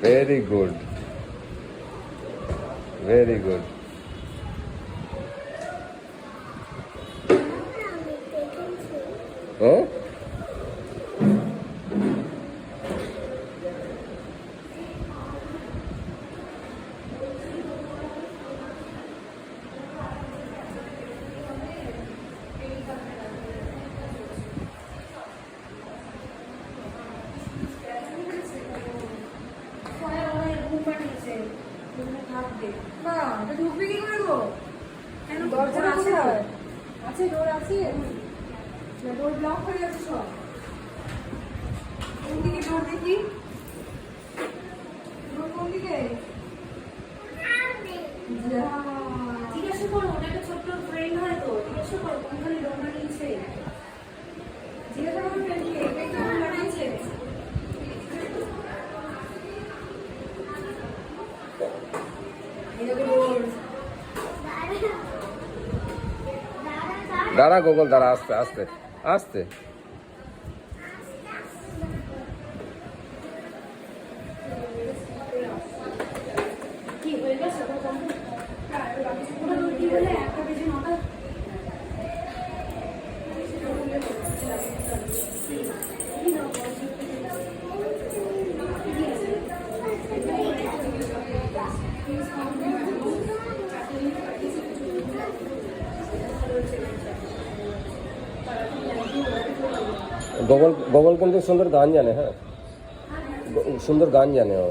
Very good. Very good. Huh? জিজ্ঞাসা করো, ওটা একটা ছোট্ট ফ্রেন্ড হয় তো, জিজ্ঞাসা করো কোনখানে ডোর বানিয়েছে, জিজ্ঞাসা করো ফ্রেন্ডকে এটা কেমন বানিয়েছে। দাঁড়া গোগল, দাঁড়া, আস্তে আস্তে আস্তে। গোগল গোগল কিন্তু সুন্দর গান জানে। হ্যাঁ, সুন্দর গান জানে ও।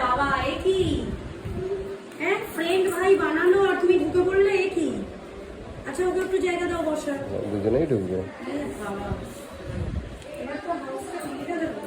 বাবা এ কি হ্যাঁ ফ্রেন্ড ভাই বানালো আর তুমি ঢুকে পড়লে, এ কি? আচ্ছা ওকে একটু জায়গা দাও বসার। দুজনেই ঢুকবে। বাবা এবার তো হাউসটা লিখে দেবো।